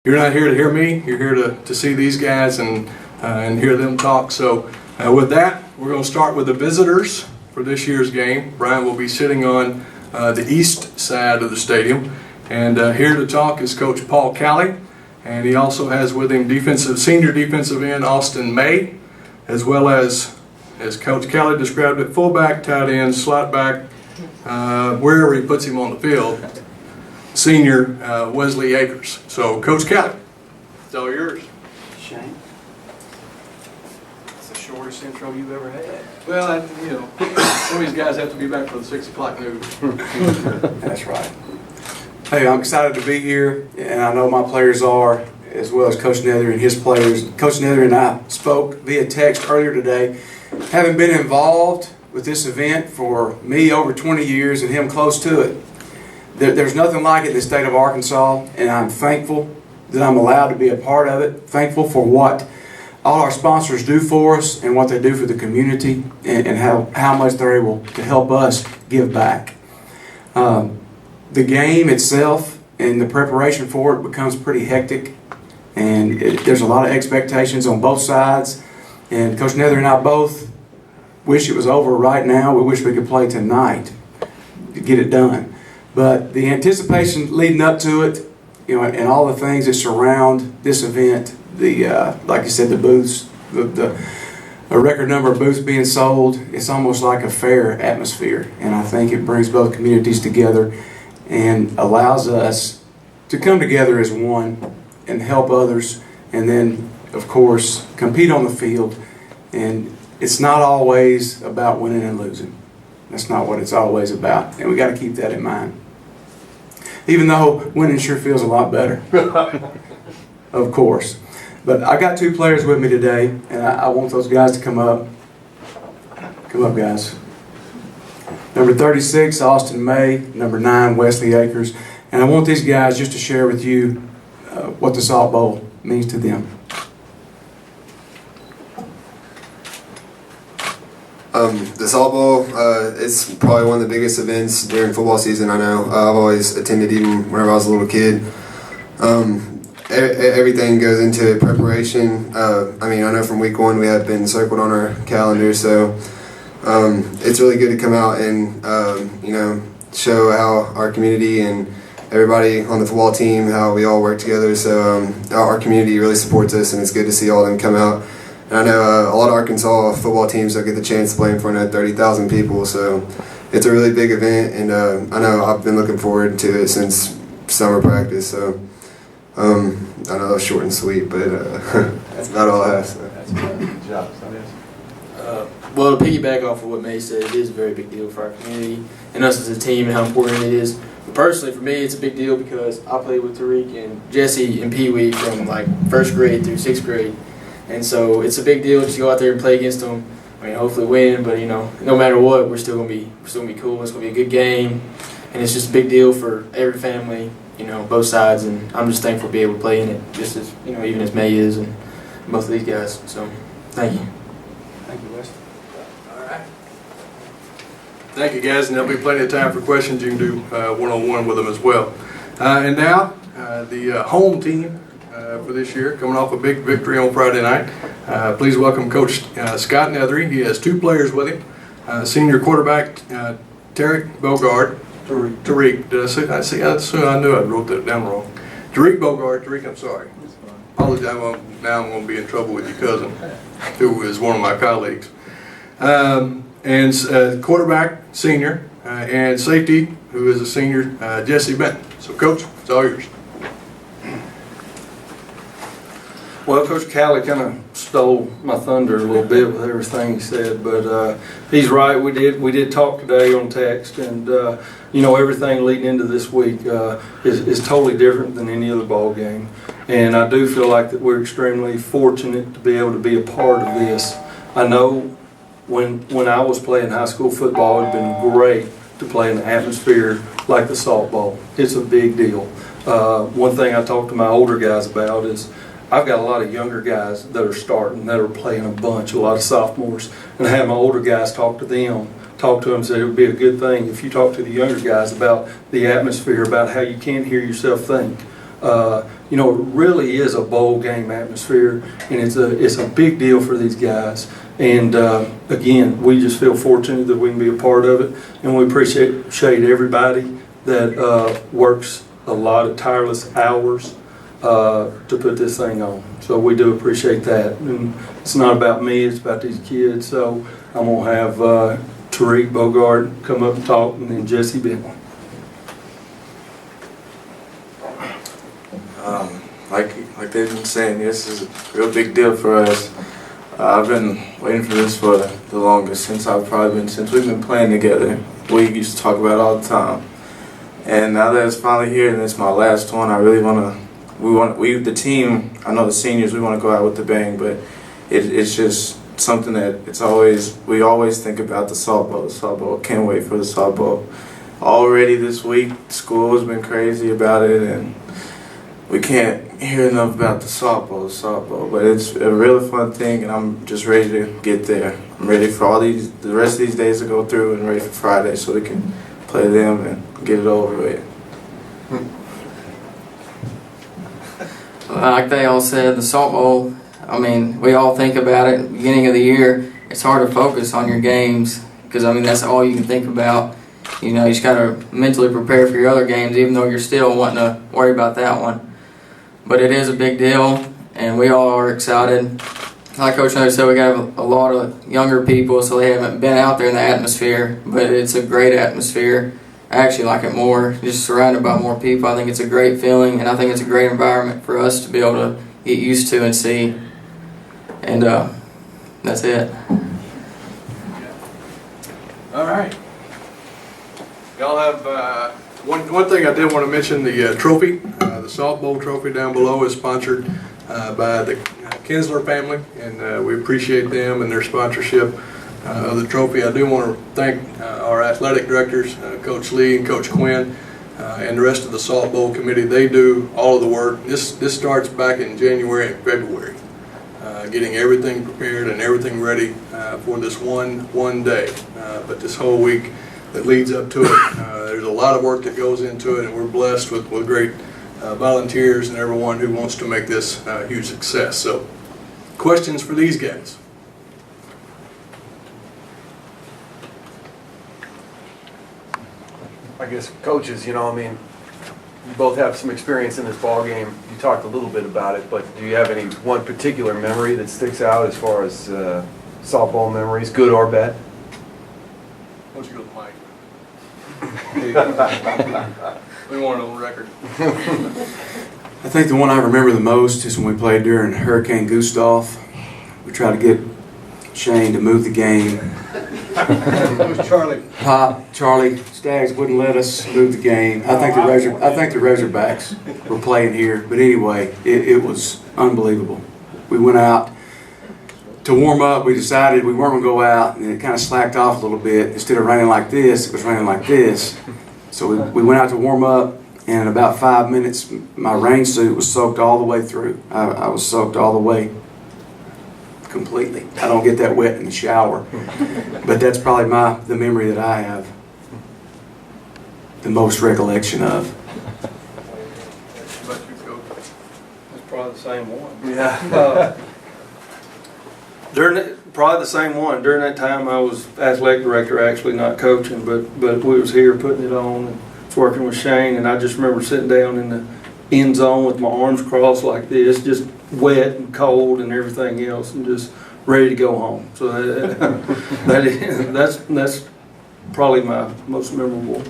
You're not here to hear me, you're here to see these guys and hear them talk. So with that, we're going to start with the visitors for this year's game. Brian will be sitting on the east side of the stadium. And here to talk is Coach Paul Calley, and he also has with him senior defensive end Austin May, as well as Coach Calley described it, fullback, tight end, slot back, wherever he puts him on the field, senior Wesley Akers. So Coach Calley, it's all yours. Shane. It's the shortest intro you've ever had. Well, some of these guys have to be back for the 6 o'clock news. That's right. Hey, I'm excited to be here, and I know my players are, as well as Coach Nether and his players. Coach Nether and I spoke via text earlier today. Having been involved with this event for me over 20 years and him close to it, there's nothing like it in the state of Arkansas, and I'm thankful that I'm allowed to be a part of it, thankful for what all our sponsors do for us and what they do for the community, and how much they're able to help us give back. The game itself and the preparation for it becomes pretty hectic, and there's a lot of expectations on both sides. And Coach Nether and I both wish it was over right now. We wish we could play tonight to get it done. But the anticipation leading up to it, and all the things that surround this event, like you said, the booths, a record number of booths being sold, it's almost like a fair atmosphere. And I think it brings both communities together and allows us to come together as one and help others, and then, of course, compete on the field. And it's not always about winning and losing. That's not what it's always about, and we got to keep that in mind. Even though winning sure feels a lot better, of course. But I got two players with me today, and I want those guys to come up. Come up, guys. Number 36, Austin May. Number 9, Wesley Akers. And I want these guys just to share with you what the Salt Bowl means to them. The Salt Bowl, it's probably one of the biggest events during football season, I know. I've always attended even whenever I was a little kid. Everything goes into preparation. I know from week 1 we have been circled on our calendar, so it's really good to come out and show how our community and everybody on the football team, how we all work together. So our community really supports us, and it's good to see all of them come out. And I know a lot of Arkansas football teams don't get the chance to play in front of 30,000 people, so it's a really big event, and I know I've been looking forward to it since summer practice. So I know that was short and sweet, but that's about all I have. So. That's a good job. Well, to piggyback off of what May said, it is a very big deal for our community and us as a team and how important it is. But personally, for me, it's a big deal because I played with Tariq and Jesse and Pee Wee from like 1st grade through 6th grade. And so it's a big deal just to go out there and play against them. Hopefully win, but no matter what, we're still gonna be cool. It's gonna be a good game, and it's just a big deal for every family, both sides. And I'm just thankful to be able to play in it, just as even as May is and both of these guys. So, thank you. Thank you, Wes. All right. Thank you, guys, and there'll be plenty of time for questions. You can do one-on-one with them as well. And now, the home team for this year, coming off a big victory on Friday night. Please welcome Coach Scott Nethery. He has 2 players with him. Senior quarterback Tariq Bogard. Tariq. Did I say? I knew I wrote that down wrong. Tariq Bogard. Tariq, I'm sorry. Apologize. Now I'm going to be in trouble with your cousin, who is one of my colleagues. And quarterback, senior, and safety, who is a senior, Jesse Benton. So, Coach, it's all yours. Well, Coach Calley kind of stole my thunder a little bit with everything he said, but he's right. We did talk today on text, and everything leading into this week is totally different than any other ball game, and I do feel like that we're extremely fortunate to be able to be a part of this. I know when I was playing high school football, it'd been great to play in an atmosphere like the Salt Bowl. It's a big deal. One thing I talk to my older guys about is I've got a lot of younger guys that are starting, that are playing a bunch, a lot of sophomores, and I have my older guys talk to them, say it would be a good thing if you talk to the younger guys about the atmosphere, about how you can't hear yourself think. You know, it really is a bowl game atmosphere, and it's a big deal for these guys. And again, we just feel fortunate that we can be a part of it, and we appreciate everybody that works a lot of tireless hours to put this thing on. So we do appreciate that. And it's not about me, it's about these kids. So I'm going to have Tariq Bogart come up and talk, and then Jesse Bentley. Like they've been saying, this is a real big deal for us. I've been waiting for this for the longest since we've been playing together. We used to talk about it all the time. And now that it's finally here and it's my last one, I really the team, I know the seniors, we want to go out with the bang, but it's just something that we always think about the softball. Can't wait for the softball. Already this week, school has been crazy about it, and we can't hear enough about the softball, but it's a really fun thing, and I'm just ready to get there. I'm ready for the rest of these days to go through, and ready for Friday so we can play them and get it over with. Like they all said, the softball, I mean, we all think about it at the beginning of the year. It's hard to focus on your games because, I mean, that's all you can think about. You know, you just got to mentally prepare for your other games, even though you're still wanting to worry about that one. But it is a big deal, and we all are excited. Like Coach Note said, we got a lot of younger people, so they haven't been out there in the atmosphere, but it's a great atmosphere. I actually like it more, just surrounded by more people. I think it's a great feeling, and I think it's a great environment for us to be able to get used to and see. And that's it. All right. Y'all have one thing I did want to mention, the trophy, the softball trophy down below is sponsored by the Kinsler family, and we appreciate them and their sponsorship of the trophy. I do want to thank our athletic directors, Coach Lee and Coach Quinn, and the rest of the softball committee. They do all of the work. This starts back in January and February, getting everything prepared and everything ready for this one day. But this whole week that leads up to it, there's a lot of work that goes into it, and we're blessed with great volunteers and everyone who wants to make this a huge success. So, questions for these guys? I guess coaches, you mean, you both have some experience in this ball game. You talked a little bit about it, but do you have any one particular memory that sticks out as far as softball memories, good or bad? Why don't you go to Mike? We want it on record. I think the one I remember the most is when we played during Hurricane Gustav. We tried to get Shane to move the game. It was Charlie. Charlie Staggs wouldn't let us move the game. I think the Razorbacks were playing here, but anyway, it was unbelievable. We went out to warm up. We decided we weren't going to go out, and it kind of slacked off a little bit. Instead of raining like this, it was raining like this. So we went out to warm up, and in about 5 minutes, my rain suit was soaked all the way through. I was soaked all the way completely. I don't get that wet in the shower, but that's probably the memory that I have the most recollection of. It's probably the same one. Yeah. Probably the same one. During that time, I was athletic director, actually not coaching, but we was here putting it on and working with Shane, and I just remember sitting down in the end zone with my arms crossed like this, just wet and cold and everything else, and just ready to go home. So that's probably my most memorable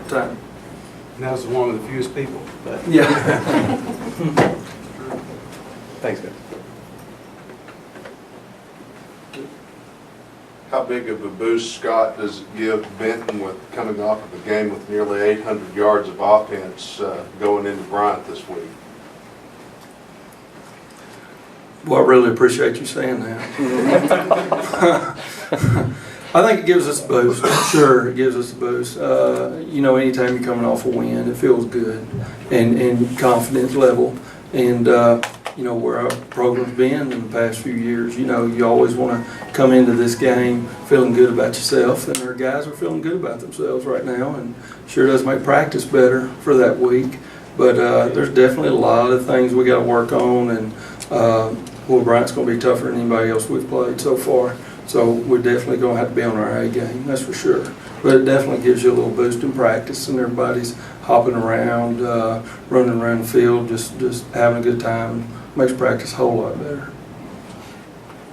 time. And that was the one with the fewest people. But. Yeah. Thanks, guys. How big of a boost, Scott, does it give Benton with coming off of a game with nearly 800 yards of offense going into Bryant this week? Well, I really appreciate you saying that. I think it gives us a boost. Sure, it gives us a boost. Anytime you're coming off a win, it feels good and confidence level. And where our program's been in the past few years, you always want to come into this game feeling good about yourself, and our guys are feeling good about themselves right now, and sure does make practice better for that week. But there's definitely a lot of things we got to work on, and Will Bryant's going to be tougher than anybody else we've played so far. So we're definitely going to have to be on our A game, that's for sure. But it definitely gives you a little boost in practice, and everybody's hopping around, running around the field, just having a good time. Makes practice a whole lot better.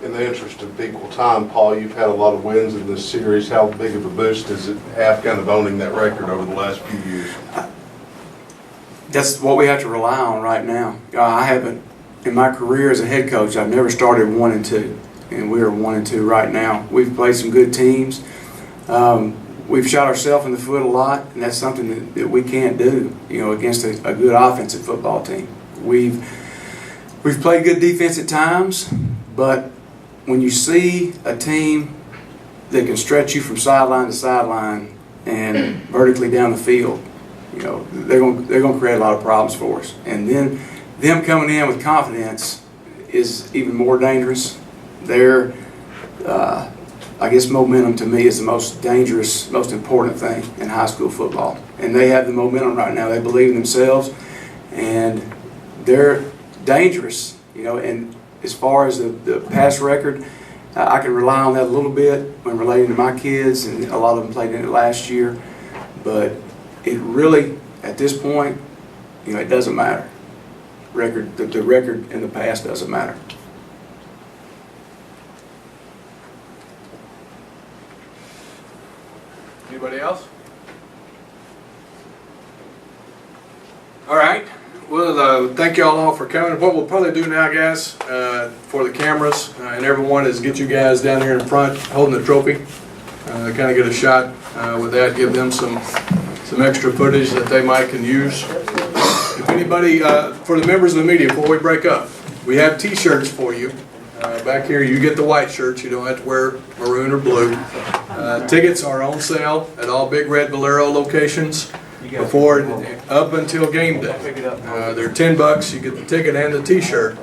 In the interest of equal time, Paul, you've had a lot of wins in this series. How big of a boost does it have kind of owning that record over the last few years? That's what we have to rely on right now. I haven't, in my career as a head coach, I've never started 1-2, and we are 1-2 right now. We've played some good teams. We've shot ourselves in the foot a lot, and that's something that we can't do, against a good offensive football team. We've played good defense at times, but when you see a team that can stretch you from sideline to sideline and vertically down the field, they're going to create a lot of problems for us. And then them coming in with confidence is even more dangerous. I guess momentum to me is the most dangerous, most important thing in high school football. And they have the momentum right now. They believe in themselves, and they're dangerous. And as far as the past record, I can rely on that a little bit when relating to my kids, and a lot of them played in it last year. But it really, at this point, it doesn't matter. The record in the past doesn't matter. Anybody else? All right. Well, thank you all for coming. What we'll probably do now, guys, for the cameras and everyone, is get you guys down here in front holding the trophy. Kind of get a shot with that, give them some extra footage that they might can use. If anybody, for the members of the media, before we break up, we have T-shirts for you. Back here, you get the white shirts. You don't have to wear maroon or blue. Tickets are on sale at all Big Red Valero locations up until game day. They're $10. You get the ticket and the T-shirt.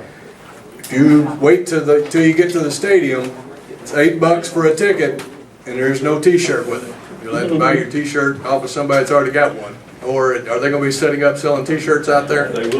If you wait till you get to the stadium, it's $8 for a ticket, and there's no T-shirt with it. You'll have to buy your T-shirt off of somebody that's already got one. Or are they going to be setting up selling T-shirts out there?